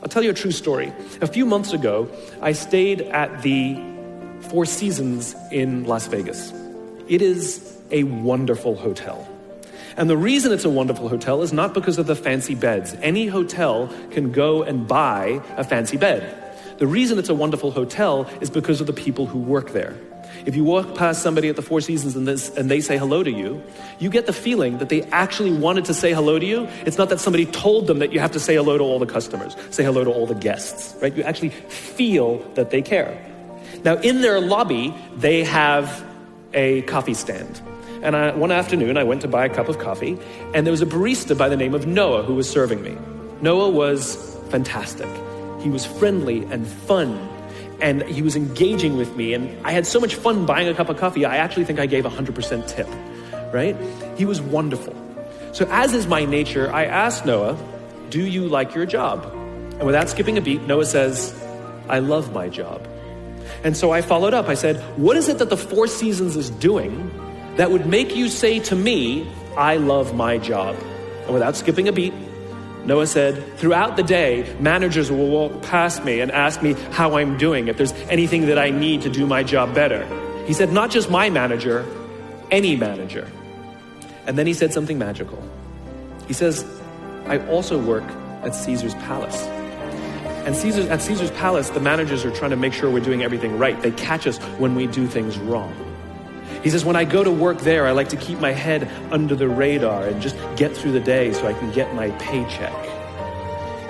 I'll tell you a true story. A few months ago, I stayed at the Four Seasons in Las Vegas. It is a wonderful hotel. And the reason it's a wonderful hotel is not because of the fancy beds. Any hotel can go and buy a fancy bed. The reason it's a wonderful hotel is because of the people who work there. If you walk past somebody at the Four Seasons and they say hello to you, you get the feeling that they actually wanted to say hello to you. It's not that somebody told them that you have to say hello to all the customers, say hello to all the guests, right? You actually feel that they care. Now, in their lobby, they have a coffee stand. And one afternoon, I went to buy a cup of coffee, and there was a barista by the name of Noah who was serving me. Noah was fantastic. He was friendly and fun, and he was engaging with me, and I had so much fun buying a cup of coffee, I actually think I gave 100% tip, right? He was wonderful. So as is my nature, I asked Noah, do you like your job? And without skipping a beat, Noah says, I love my job. And so I followed up. I said, what is it that the Four Seasons is doing that would make you say to me, I love my job? And without skipping a beat, Noah said, throughout the day, managers will walk past me and ask me how I'm doing, if there's anything that I need to do my job better. He said, not just my manager, any manager. And then he said something magical. He says, I also work at Caesar's Palace. And at Caesar's Palace, the managers are trying to make sure we're doing everything right. They catch us when we do things wrong. He says, when I go to work there, I like to keep my head under the radar and just get through the day so I can get my paycheck.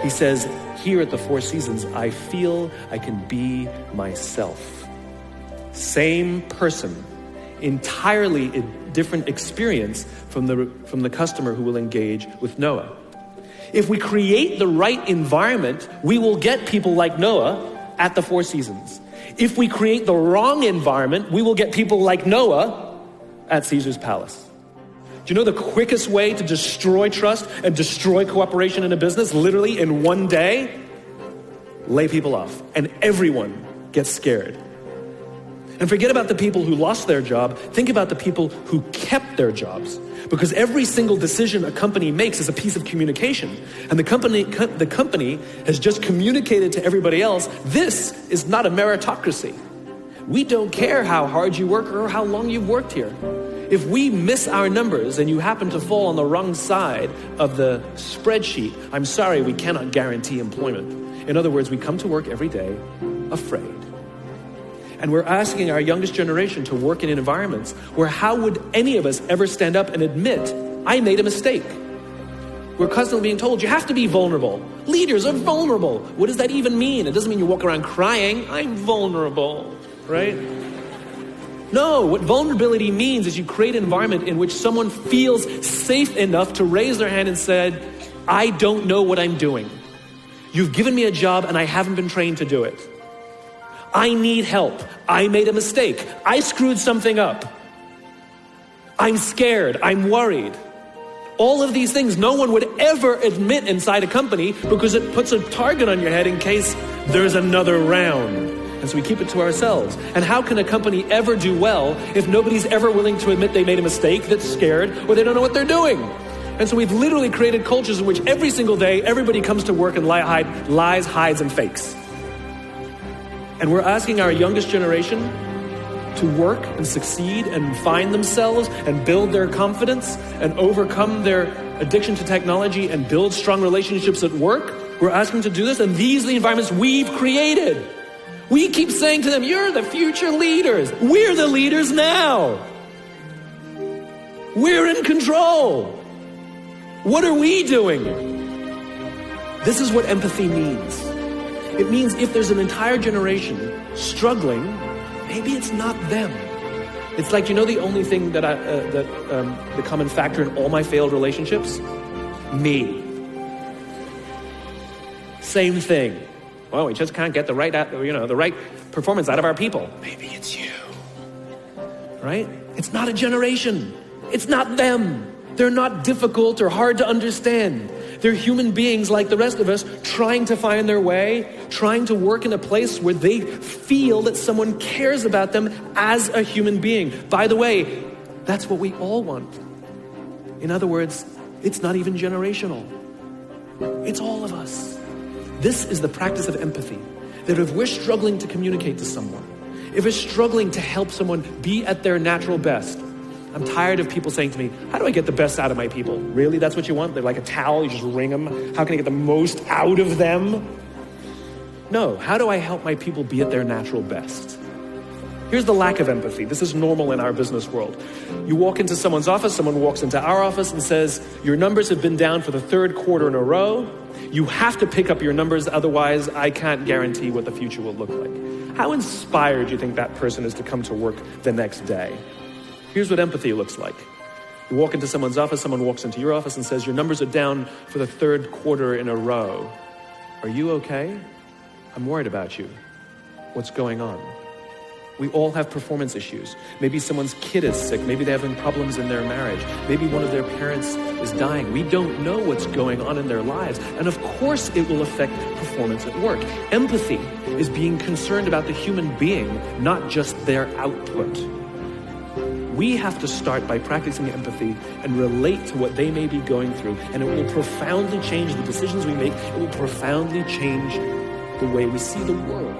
He says, here at the Four Seasons, I feel I can be myself. Same person, entirely a different experience from the customer who will engage with Noah. If we create the right environment, we will get people like Noah at the Four Seasons. If we create the wrong environment, we will get people like Noah at Caesar's Palace. Do you know the quickest way to destroy trust and destroy cooperation in a business, literally in one day? Lay people off, and everyone gets scared. And forget about the people who lost their job. Think about the people who kept their jobs. Because every single decision a company makes is a piece of communication. And the company has just communicated to everybody else, this is not a meritocracy. We don't care how hard you work or how long you've worked here. If we miss our numbers and you happen to fall on the wrong side of the spreadsheet, I'm sorry, we cannot guarantee employment. In other words, we come to work every day afraid. And we're asking our youngest generation to work in environments where how would any of us ever stand up and admit, I made a mistake? We're constantly being told, you have to be vulnerable. Leaders are vulnerable. What does that even mean? It doesn't mean you walk around crying, I'm vulnerable, right? No, what vulnerability means is you create an environment in which someone feels safe enough to raise their hand and said, I don't know what I'm doing. You've given me a job and I haven't been trained to do it. I need help. I made a mistake. I screwed something up. I'm scared. I'm worried. All of these things no one would ever admit inside a company because it puts a target on your head in case there's another round. And so we keep it to ourselves. And how can a company ever do well if nobody's ever willing to admit they made a mistake, that's scared, or they don't know what they're doing? And so we've literally created cultures in which every single day everybody comes to work and lies, hides, and fakes. And we're asking our youngest generation to work and succeed and find themselves and build their confidence and overcome their addiction to technology and build strong relationships at work. We're asking them to do this, and these are the environments we've created. We keep saying to them, you're the future leaders. We're the leaders now. We're in control. What are we doing? This is what empathy means. It means if there's an entire generation struggling, maybe it's not them. It's like, the only thing that the common factor in all my failed relationships? Me. Same thing. Well, we just can't get the right performance out of our people. Maybe it's you. Right? It's not a generation. It's not them. They're not difficult or hard to understand. They're human beings like the rest of us, trying to find their way, trying to work in a place where they feel that someone cares about them as a human being. By the way, that's what we all want. In other words, it's not even generational. It's all of us. This is the practice of empathy. That if we're struggling to communicate to someone, if we're struggling to help someone be at their natural best, I'm tired of people saying to me, how do I get the best out of my people? Really? That's what you want? They're like a towel, you just wring them. How can I get the most out of them? No, how do I help my people be at their natural best? Here's the lack of empathy. This is normal in our business world. You walk into someone's office, someone walks into our office and says, your numbers have been down for the third quarter in a row. You have to pick up your numbers, otherwise I can't guarantee what the future will look like. How inspired do you think that person is to come to work the next day? Here's what empathy looks like. You walk into someone's office, someone walks into your office and says, your numbers are down for the third quarter in a row. Are you okay? I'm worried about you. What's going on? We all have performance issues. Maybe someone's kid is sick. Maybe they're having problems in their marriage. Maybe one of their parents is dying. We don't know what's going on in their lives. And of course it will affect performance at work. Empathy is being concerned about the human being, not just their output. We have to start by practicing empathy and relate to what they may be going through. And it will profoundly change the decisions we make. It will profoundly change the way we see the world.